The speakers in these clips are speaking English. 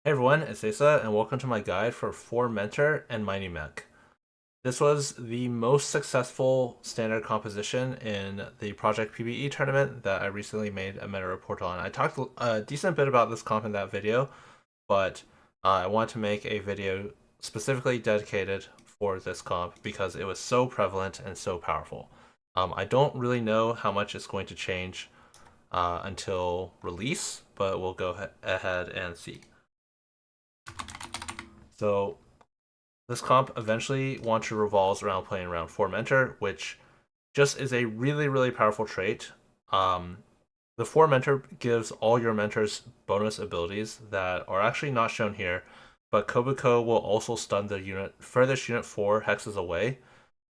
Hey everyone, it's Aesah, and welcome to my guide for 4 Mentor and Mighty Mech. This was the most successful standard composition in the Project PBE tournament that I recently made a meta report on. I talked a decent bit about this comp in that video, but I want to make a video specifically dedicated for this comp because it was so prevalent and so powerful. I don't really know how much it's going to change until release, but we'll go ahead and see. So this comp eventually wants to revolves around playing around 4 Mentor, which just is a really, really powerful trait. Um, the 4 Mentor gives all your mentors bonus abilities that are actually not shown here, but Kobuko will also stun the unit furthest unit 4 hexes away.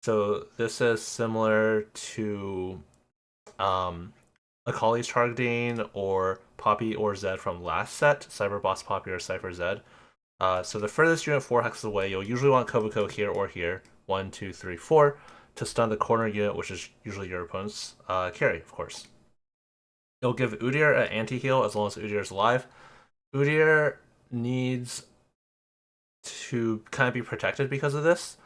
So this is similar to Akali's targeting or Poppy or Zed from last set, Cyber Boss Poppy or Cypher Zed. So the furthest unit 4 hexes away, you'll usually want Kobuko here or here, 1, 2, 3, 4, to stun the corner unit, which is usually your opponent's carry, of course. It'll give Udyr an anti-heal as long as Udyr is alive. Udyr needs to kind of be protected because of this,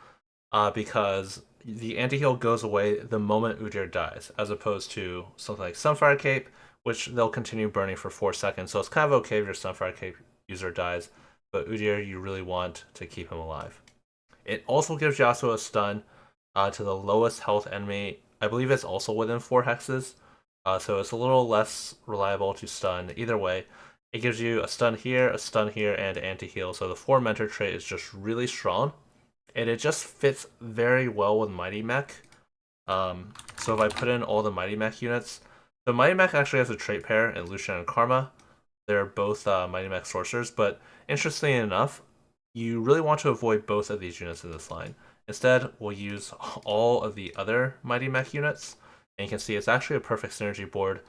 because the anti-heal goes away the moment Udyr dies, as opposed to something like Sunfire Cape, which they'll continue burning for 4 seconds, so it's kind of okay if your Sunfire Cape user dies, but Udyr, you really want to keep him alive. It also gives Yasuo a stun to the lowest health enemy. I believe it's also within 4 hexes, so it's a little less reliable to stun. Either way, it gives you a stun here, and anti-heal, so the 4 Mentor trait is just really strong, and it just fits very well with Mighty Mech. So if I put in all the Mighty Mech units, the Mighty Mech actually has a trait pair in Lucian and Karma. They're both Mighty Mech sorcerers, but interestingly enough, you really want to avoid both of these units in this line. Instead, we'll use all of the other Mighty Mech units, and you can see it's actually a perfect synergy board.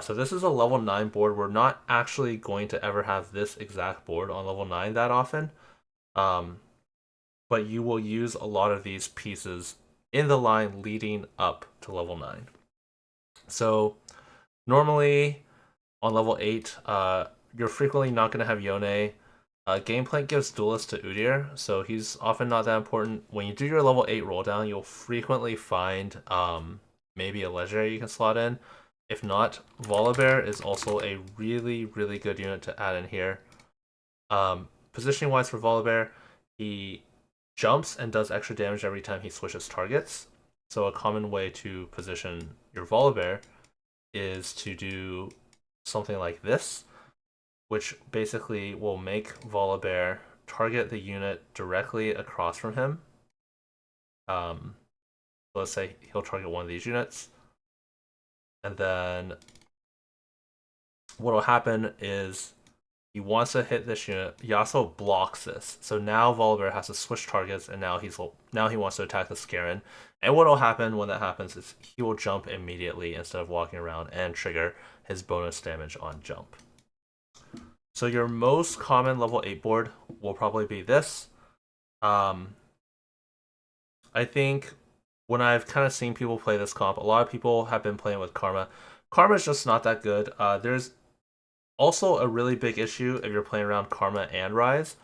So this is a level 9 board. We're not actually going to ever have this exact board on level 9 that often, um, but you will use a lot of these pieces in the line leading up to level 9. So normally on level 8, you're frequently not going to have Yone. Gameplank gives Duelist to Udyr, so he's often not that important. When you do your level 8 roll down, you'll frequently find maybe a legendary you can slot in. If not, Volibear is also a really, really good unit to add in here. Positioning wise for Volibear, he jumps and does extra damage every time he switches targets. So a common way to position your Volibear is to do something like this, which basically will make Volibear target the unit directly across from him. So let's say he'll target one of these units, and then what will happen is he wants to hit this unit. Yasuo blocks this, so now Volibear has to switch targets, and now he wants to attack the Scarron. And what will happen when that happens is he will jump immediately instead of walking around and trigger his bonus damage on jump. So your most common level 8 board will probably be this. Um, I think when I've kind of seen people play this comp, a lot of people have been playing with Karma. Karma is just not that good. There's also a really big issue if you're playing around Karma and Rise.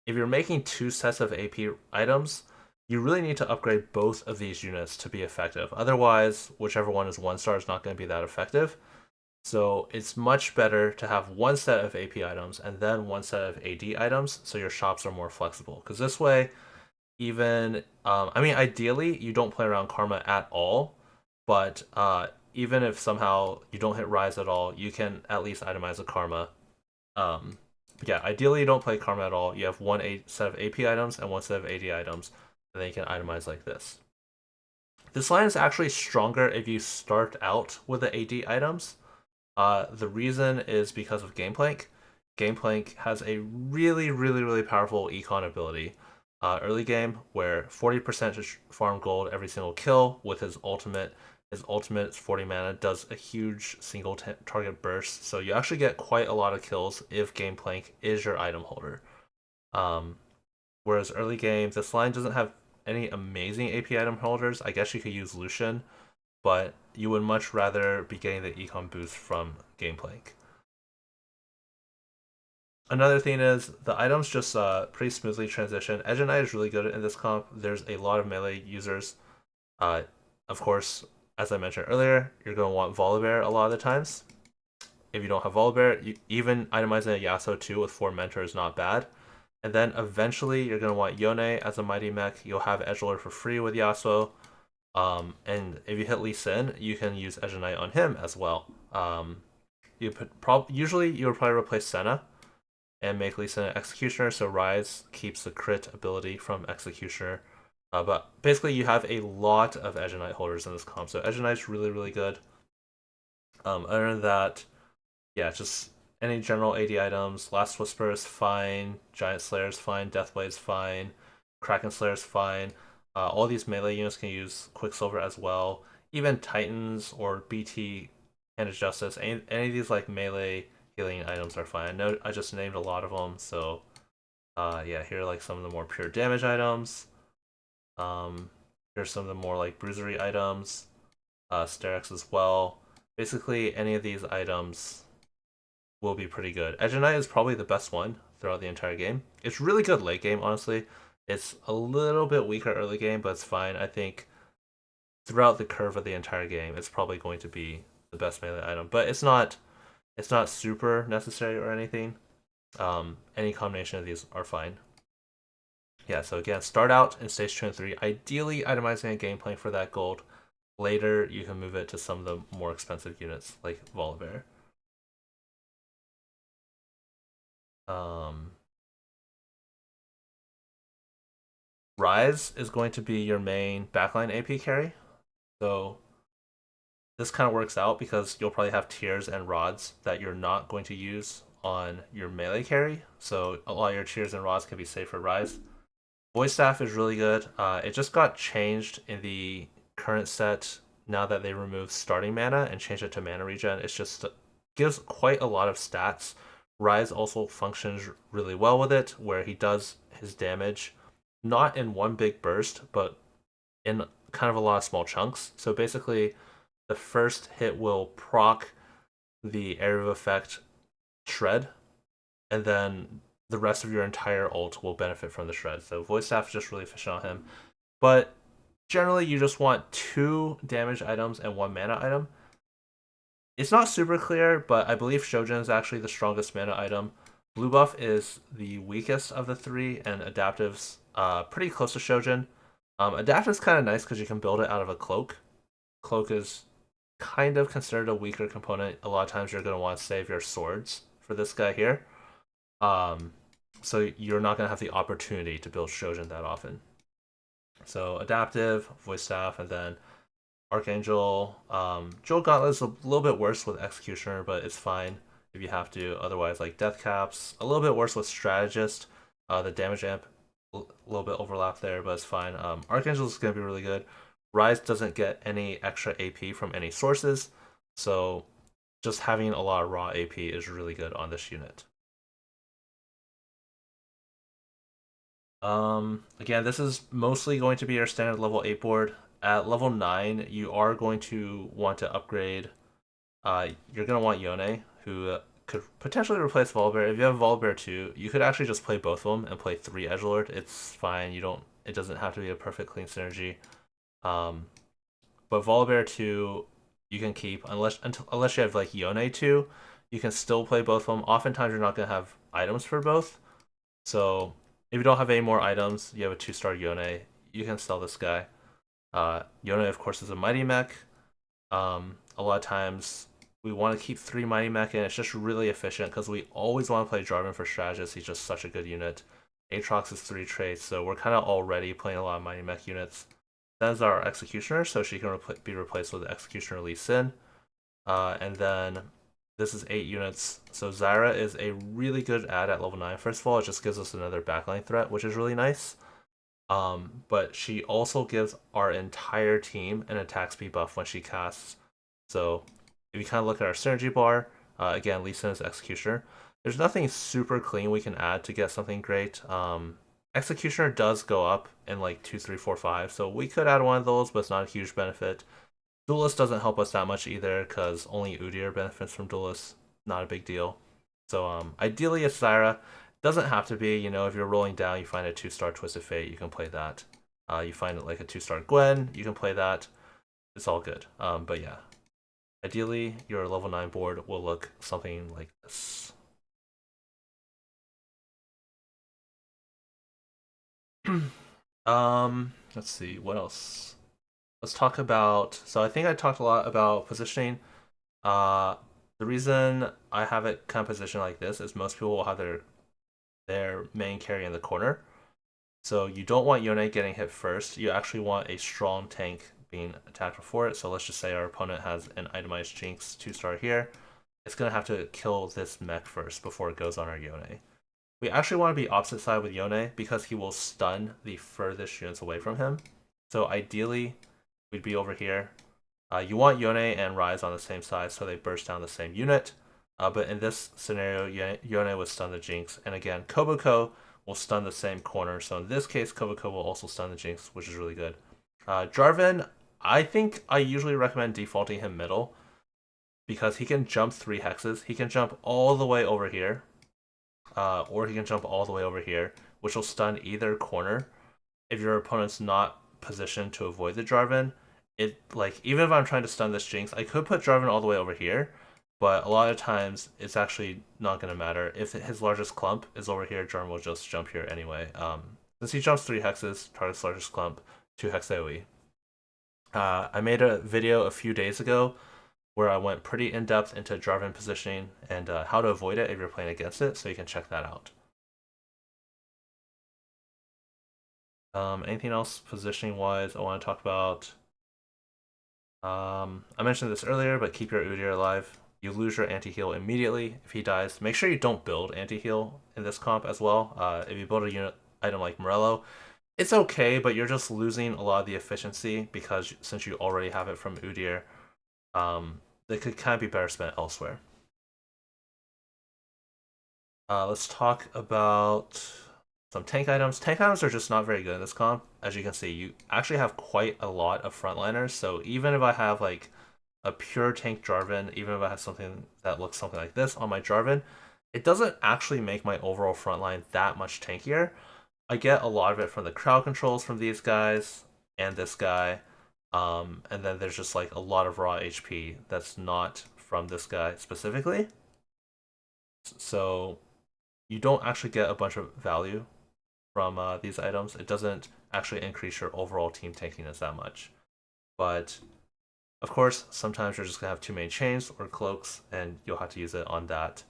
If you're making 2 sets of AP items, you really need to upgrade both of these units to be effective. Otherwise, whichever one is 1 star is not going to be that effective. So it's much better to have one set of AP items and then one set of AD items so your shops are more flexible. Because this way, even, I mean, ideally, you don't play around Karma at all, but even if somehow you don't hit Rise at all, you can at least itemize a Karma. Um, yeah, ideally, you don't play Karma at all. You have one set of AP items and one set of AD items, and then you can itemize like this. This line is actually stronger if you start out with the AD items. The reason is because of Gameplank. Gameplank has a really, really, really powerful econ ability early game where 40% to farm gold every single kill with his ultimate. His ultimate 40 mana does a huge single target burst, so you actually get quite a lot of kills if Gameplank is your item holder. Um, Whereas early game, this line doesn't have any amazing AP item holders. I guess you could use Lucian, but you would much rather be getting the econ boost from Gameplank. Another thing is the items just pretty smoothly transition. Edge and Knight is really good in this comp. There's a lot of melee users. Uh, of course, as I mentioned earlier, you're going to want Volibear a lot of the times. If you don't have Volibear, even itemizing a Yasuo 2 with 4 Mentor is not bad. And then eventually you're going to want Yone as a Mighty Mech. You'll have Edgelord for free with Yasuo. And if you hit Lee Sin, you can use Edge and Knight on him as well. Usually you would probably replace Senna and make Lee Sin an Executioner, so Rise keeps the crit ability from Executioner. But basically, you have a lot of Edge and Knight holders in this comp, so Edge and Knight's really, really good. Other than that, yeah, just any general AD items. Last Whisper is fine. Giant Slayer is fine. Deathblade is fine. Kraken Slayer is fine. All these melee units can use Quicksilver as well. Even Titans or BT Hand of Justice, any of these like melee healing items are fine. I know I just named a lot of them, so yeah, here are like some of the more pure damage items. Here's some of the more like bruisery items. Sterex as well. Basically, any of these items will be pretty good. Edge and Knight is probably the best one throughout the entire game. It's really good late game, honestly. It's a little bit weaker early game, but it's fine. I think throughout the curve of the entire game, it's probably going to be the best melee item. But it's not super necessary or anything. Any combination of these are fine. Yeah, so again, start out in stage 2 and 3, ideally itemizing a game plan for that gold. Later, you can move it to some of the more expensive units, like Volibear. Um, Rise is going to be your main backline AP carry. So this kind of works out because you'll probably have tears and rods that you're not going to use on your melee carry. So a lot of your tears and rods can be safe for Rise. Voice Staff is really good. It just got changed in the current set now that they removed starting mana and changed it to mana regen. It's just gives quite a lot of stats. Rise also functions really well with it, where he does his damage not in one big burst, but in kind of a lot of small chunks. So basically, the first hit will proc the area of effect shred, and then the rest of your entire ult will benefit from the shred. So voice staff is just really efficient on him. But generally, you just want 2 damage items and 1 mana item. It's not super clear, but I believe Shojin is actually the strongest mana item. Blue buff is the weakest of the 3, and adaptive's pretty close to Shojin. Adaptive's kind of nice because you can build it out of a cloak. Cloak is kind of considered a weaker component. A lot of times you're going to want to save your swords for this guy here. So you're not going to have the opportunity to build Shojin that often. So adaptive, voice staff, and then Archangel. Jewel Gauntlet is a little bit worse with Executioner, but it's fine if you have to. Otherwise, like Death Caps, a little bit worse with Strategist. The damage amp, a little bit overlap there, but it's fine. Archangel is going to be really good. Rise doesn't get any extra AP from any sources, so just having a lot of raw AP is really good on this unit. Again, this is mostly going to be your standard level 8 board. At level 9, you are going to want to upgrade. You're going to want Yone, who could potentially replace Volibear. If you have Volibear 2, you could actually just play both of them and play 3 Edgelord. It's fine. It doesn't have to be a perfect clean synergy. But Volibear 2, you can keep unless you have like Yone 2, you can still play both of them. Oftentimes, you're not going to have items for both. So if you don't have any more items, you have a 2-star Yone, you can sell this guy. Yone, of course, is a Mighty Mech. A lot of times we want to keep 3 Mighty Mech, and it's just really efficient because we always want to play Jarvan for Strategist. He's just such a good unit. Aatrox is 3 traits, so we're kind of already playing a lot of Mighty Mech units. That's our Executioner, so she can be replaced with Executioner Lee Sin. And then this is 8 units. So Zyra is a really good add at level 9. First of all, it just gives us another backline threat, which is really nice. But she also gives our entire team an attack speed buff when she casts. So if you kind of look at our synergy bar, again, Lee Sin is Executioner. There's nothing super clean we can add to get something great. Executioner does go up in like 2, 3, 4, 5, so we could add one of those, but it's not a huge benefit. Duelist doesn't help us that much either, because only Udyr benefits from Duelist. Not a big deal. So ideally it's Zyra. Doesn't have to be, you know, if you're rolling down, you find a 2-star Twisted Fate, you can play that. You find like a 2-star Gwen, you can play that. It's all good. But yeah, ideally your level 9 board will look something like this. Let's see, what else? Let's talk about, so I think I talked a lot about positioning. Uh, the reason I have it kind of positioned like this is most people will have their main carry in the corner. So you don't want Yone getting hit first. You actually want a strong tank being attacked before it. So let's just say our opponent has an itemized Jinx 2-star here. It's going to have to kill this mech first before it goes on our Yone. We actually want to be opposite side with Yone because he will stun the furthest units away from him. So ideally, we'd be over here. You want Yone and Ryze on the same side so they burst down the same unit. But in this scenario, Yone would stun the Jinx. And again, Koboko will stun the same corner. So in this case, Koboko will also stun the Jinx, which is really good. Jarvan, I think I usually recommend defaulting him middle because he can jump 3 hexes. He can jump all the way over here, or he can jump all the way over here, which will stun either corner if your opponent's not positioned to avoid the Jarvan. It, like, even if I'm trying to stun this Jinx, I could put Jarvan all the way over here, but a lot of times it's actually not going to matter. If his largest clump is over here, Jarvan will just jump here anyway. Since he jumps 3 hexes, target's largest clump, 2 hex AoE. I made a video a few days ago where I went pretty in depth into Jarvan positioning and how to avoid it if you're playing against it, so you can check that out. Anything else positioning wise I want to talk about? I mentioned this earlier, but keep your Udyr alive. You lose your anti-heal immediately if he dies. Make sure you don't build anti-heal in this comp as well. If you build a unit item like Morello, it's okay, but you're just losing a lot of the efficiency because since you already have it from Udyr, they could kind of be better spent elsewhere. Let's talk about some tank items. Tank items are just not very good in this comp. As you can see, you actually have quite a lot of frontliners. So even if I have like a pure tank Jarvan, even if I have something that looks something like this on my Jarvan, it doesn't actually make my overall frontline that much tankier. I get a lot of it from the crowd controls from these guys and this guy. And then there's just like a lot of raw HP that's not from this guy specifically. So you don't actually get a bunch of value from these items. It doesn't actually increase your overall team tankiness that much. But of course, sometimes you're just gonna have too many chains or cloaks, and you'll have to use it on that.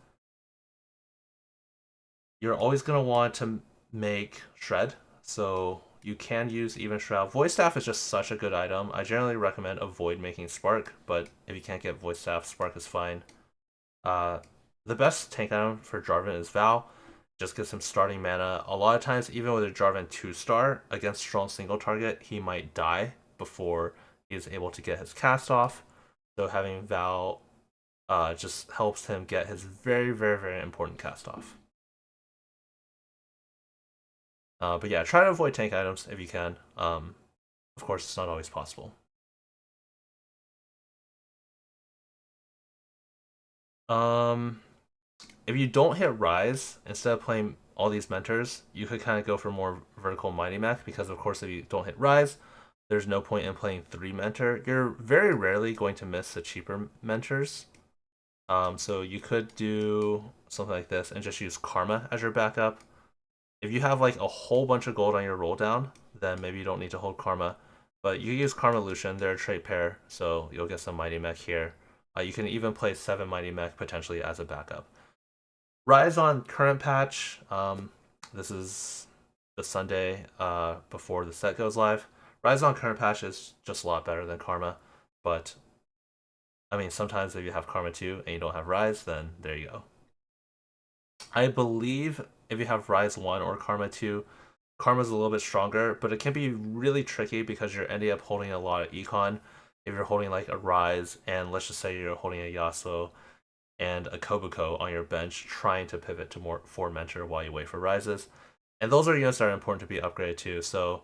You're always gonna want to make shred, so you can use even shroud. Void staff is just such a good item. I generally recommend avoid making spark, but if you can't get void staff, spark is fine. The best tank item for Jarvan is Val. Just gets him starting mana. A lot of times, even with a Jarvan 2-star against strong single target, he might die before he's able to get his cast off. So having Val just helps him get his very, very, very important cast off. But yeah, try to avoid tank items if you can. Of course, it's not always possible. Um, if you don't hit Rise, instead of playing all these mentors, you could kind of go for more vertical Mighty Mech because, of course, if you don't hit Rise, there's no point in playing 3 mentor. You're very rarely going to miss the cheaper mentors. So you could do something like this and just use Karma as your backup. If you have like a whole bunch of gold on your roll down, then maybe you don't need to hold Karma. But you use Karma Lucian, they're a trait pair, so you'll get some Mighty Mech here. You can even play 7 Mighty Mech potentially as a backup. Rise on current patch. This is the Sunday before the set goes live. Rise on current patch is just a lot better than Karma, but I mean, sometimes if you have Karma 2 and you don't have Rise, then there you go. I believe if you have Rise 1 or Karma 2, Karma's a little bit stronger, but it can be really tricky because you're ending up holding a lot of econ. If you're holding like a Rise, and let's just say you're holding a Yasuo and a Kobuko on your bench, trying to pivot to more 4 Mentor while you wait for Rises. And those are units that are important to be upgraded too. So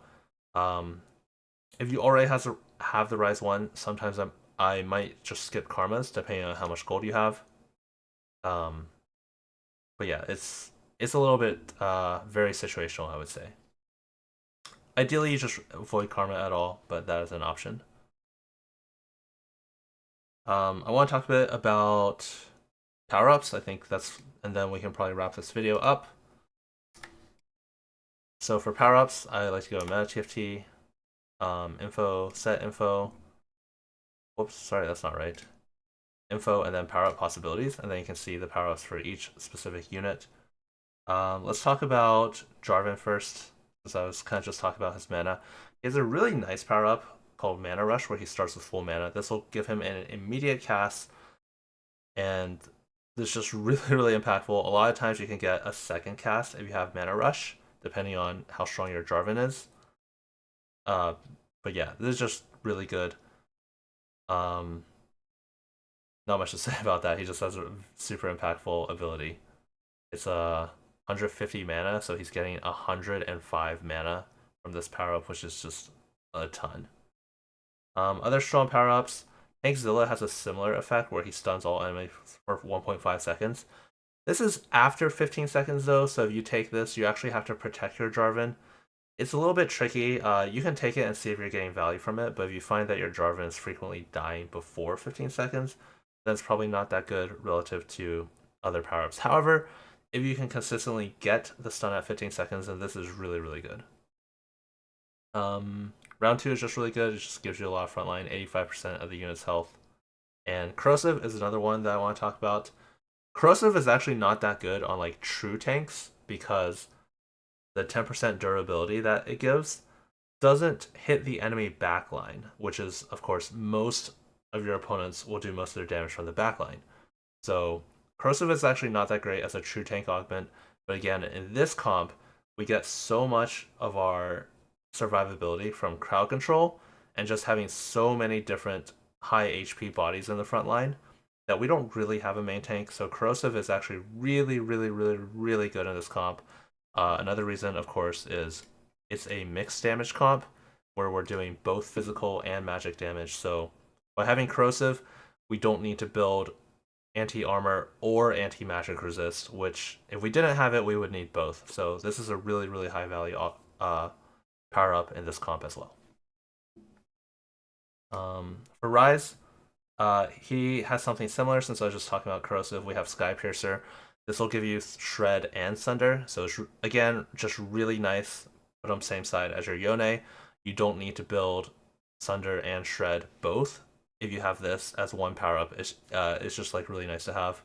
if you already have the Rise 1, sometimes I might just skip Karmas depending on how much gold you have. Um, But yeah, it's a little bit very situational, I would say. Ideally, you just avoid karma at all, but that is an option. I want to talk a bit about power-ups. I think that's, and then we can probably wrap this video up. So for power-ups, I like to go AesahTFT, info, set info. Whoops, sorry, that's not right. Info and then power-up possibilities, and then you can see the power-ups for each specific unit. Let's talk about Jarvan first, because I was kind of just talking about his mana. He has a really nice power-up called Mana Rush, where he starts with full mana. This will give him an immediate cast, and this is just really, really impactful. A lot of times you can get a second cast if you have Mana Rush, depending on how strong your Jarvan is. Uh, but yeah, this is just really good. Um, Not much to say about that. He just has a super impactful ability. It's a 150 mana, so he's getting 105 mana from this power up, which is just a ton. Other strong power ups. Tankzilla has a similar effect where he stuns all enemies for 1.5 seconds. This is after 15 seconds though, so if you take this, you actually have to protect your Jarvan. It's a little bit tricky. You can take it and see if you're getting value from it, but if you find that your Jarvan is frequently dying before 15 seconds, then it's probably not that good relative to other power ups. However, if you can consistently get the stun at 15 seconds, then this is really, really good. Round 2 is just really good. It just gives you a lot of frontline, 85% of the unit's health. And Corrosive is another one that I want to talk about. Corrosive is actually not that good on like true tanks because the 10% durability that it gives doesn't hit the enemy backline, which is, of course, most of your opponents will do most of their damage from the backline. So Corrosive is actually not that great as a true tank augment, but again, in this comp, we get so much of our survivability from crowd control and just having so many different high HP bodies in the front line that we don't really have a main tank. So Corrosive is actually really, really, really, really good in this comp. Another reason, of course, is it's a mixed damage comp where we're doing both physical and magic damage. So by having Corrosive, we don't need to build anti-armor or anti-magic resist, which if we didn't have it, we would need both. So this is a really, really high value power-up in this comp as well. For Rise, he has something similar since I was just talking about Corrosive. We have Sky Piercer. This will give you Shred and Sunder. So it's, again, just really nice. Put on same side as your Yone. You don't need to build Sunder and Shred both. If you have this as one power up, it's just like really nice to have.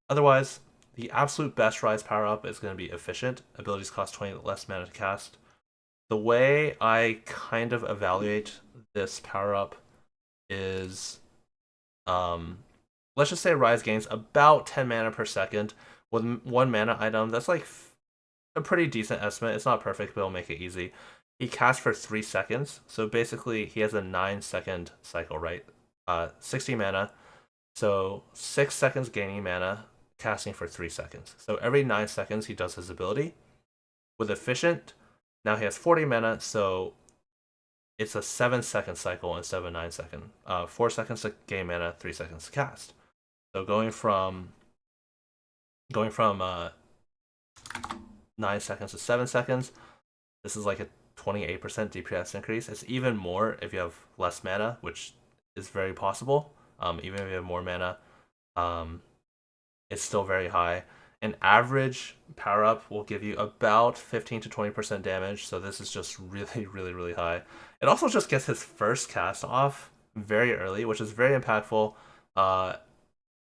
Otherwise, the absolute best Rise power up is going to be Efficient. Abilities cost 20 less mana to cast. The way I kind of evaluate this power up is let's just say Rise gains about 10 mana per second with one mana item. That's like a pretty decent estimate. It's not perfect, but it'll make it easy. He casts for 3 seconds, so basically he has a 9-second cycle, right? 60 mana, so 6 seconds gaining mana, casting for 3 seconds. So every 9 seconds he does his ability. With Efficient, now he has 40 mana, so it's a 7-second cycle instead of a 9-second. 4 seconds to gain mana, 3 seconds to cast. So going from 9 seconds to 7 seconds, this is like a 28% DPS increase. It's even more if you have less mana, which is very possible. Even if you have more mana, it's still very high. An average power up will give you about 15 to 20% damage, so this is just really, really, really high. It also just gets his first cast off very early, which is very impactful.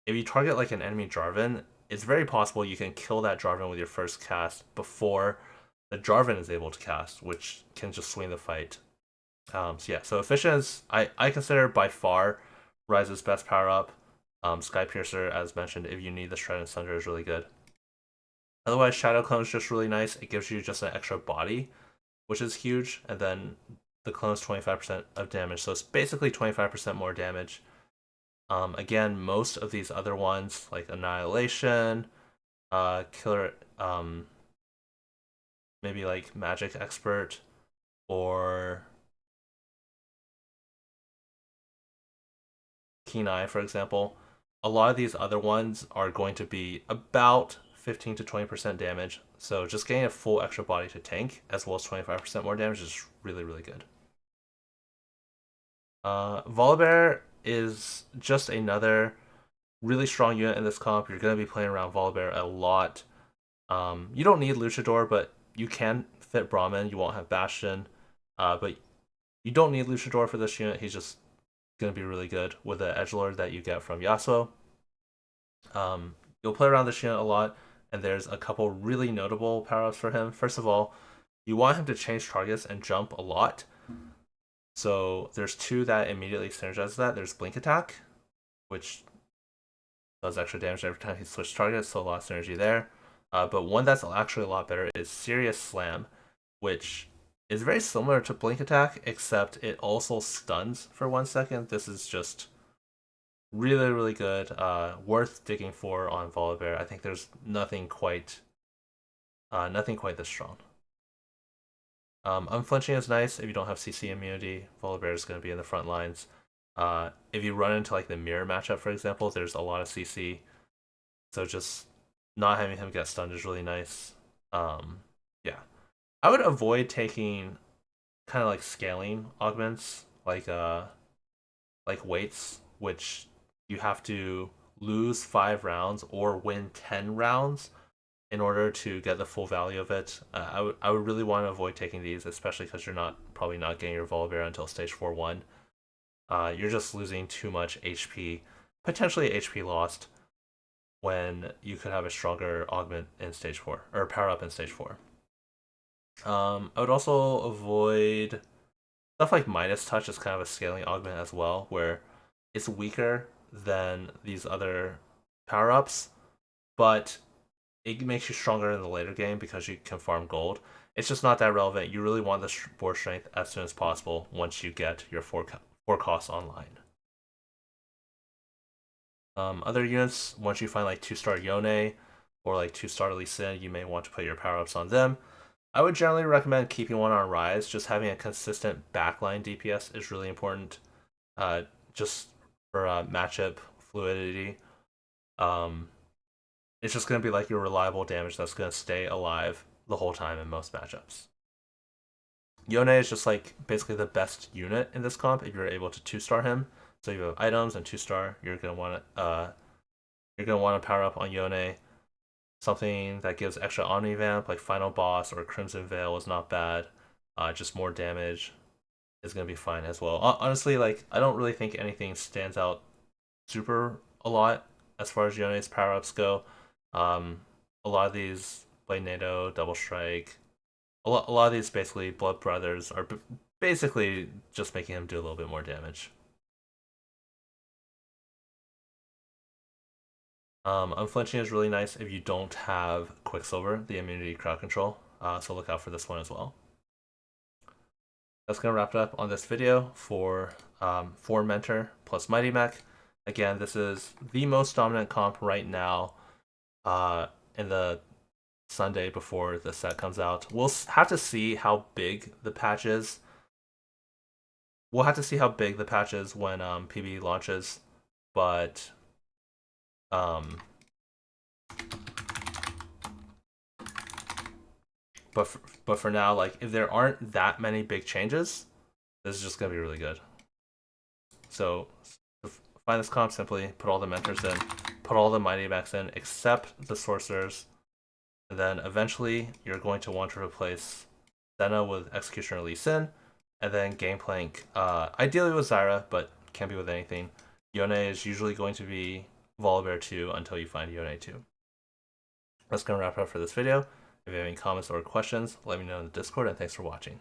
If you target like an enemy Jarvan, it's very possible you can kill that Jarvan with your first cast before the Jarvan is able to cast, which can just swing the fight. So yeah, so Efficient is, I consider by far Rise's best power up. Sky Piercer, as mentioned, if you need the Shred and Sunder, is really good. Otherwise, Shadow Clone is just really nice. It gives you just an extra body, which is huge, and then the clone is 25% of damage, so it's basically 25% more damage. Again, most of these other ones, like Annihilation, Killer, maybe like Magic Expert, or Keen Eye, for example, a lot of these other ones are going to be about 15 to 20% damage. So just getting a full extra body to tank as well as 25% more damage is really, really good. Volibear is just another really strong unit in this comp. You're going to be playing around Volibear a lot. You don't need Luchador, but you can fit Brahmin. You won't have Bastion. But you don't need Luchador for this unit. He's just going to be really good with the edgelord that you get from Yasuo. You'll play around this unit a lot, and there's a couple really notable power-ups for him. First of all, you want him to change targets and jump a lot. So there's two that immediately synergize that. There's Blink Attack, which does extra damage every time he switches targets, so a lot of synergy there. But one that's actually a lot better is Serious Slam, which is very similar to Blink Attack, except it also stuns for 1 second. This is just really, really good. Worth digging for on Volibear. I think there's nothing quite this strong. Unflinching is nice if you don't have CC immunity. Volibear is going to be in the front lines. If you run into like the mirror matchup, for example, there's a lot of CC, so just not having him get stunned is really nice. Yeah, I would avoid taking kind of like scaling augments, like weights, which you have to lose 5 rounds or win 10 rounds in order to get the full value of it. I would really want to avoid taking these, especially because you're probably not getting your Volibear until stage 4-1. You're just losing too much HP, potentially HP lost, when you could have a stronger augment in stage 4 or power up in stage 4. I would also avoid stuff like Midas Touch is kind of a scaling augment as well, where it's weaker than these other power ups, but it makes you stronger in the later game because you can farm gold. It's just not that relevant. You really want the board strength as soon as possible once you get your 4 costs online. Other units, once you find like 2-star Yone or like 2-star Lee Sin, you may want to put your power-ups on them. I would generally recommend keeping one on Rise. Just having a consistent backline DPS is really important. Just for matchup fluidity. It's just going to be like your reliable damage that's going to stay alive the whole time in most matchups. Yone is just like basically the best unit in this comp if you're able to 2-star him. So you have items and 2-star. You're gonna want to power up on Yone. Something that gives extra Omnivamp, like Final Boss or Crimson Veil, is not bad. Just more damage is gonna be fine as well. Honestly, like I don't really think anything stands out super a lot as far as Yone's power ups go. A lot of these Blade NATO, Double Strike, a lot of these basically Blood Brothers are basically just making him do a little bit more damage. Unflinching is really nice if you don't have Quicksilver, the immunity crowd control, so look out for this one as well. That's going to wrap it up on this video for Mentor plus Mighty Mech. Again, this is the most dominant comp right now in the Sunday before the set comes out. We'll have to see how big the patch is. We'll have to see how big the patch is when PBE launches, but but for now, like if there aren't that many big changes, this is just gonna be really good. So find this comp, simply put all the mentors in, put all the mighty mechs in, except the sorcerers, and then eventually you're going to want to replace Senna with Executioner Lee Sin, and then Gangplank, ideally with Zyra, but can be with anything. Yone is usually going to be Volibear 2 until you find Yone 2. That's going to wrap it up for this video. If you have any comments or questions, let me know in the Discord, and thanks for watching.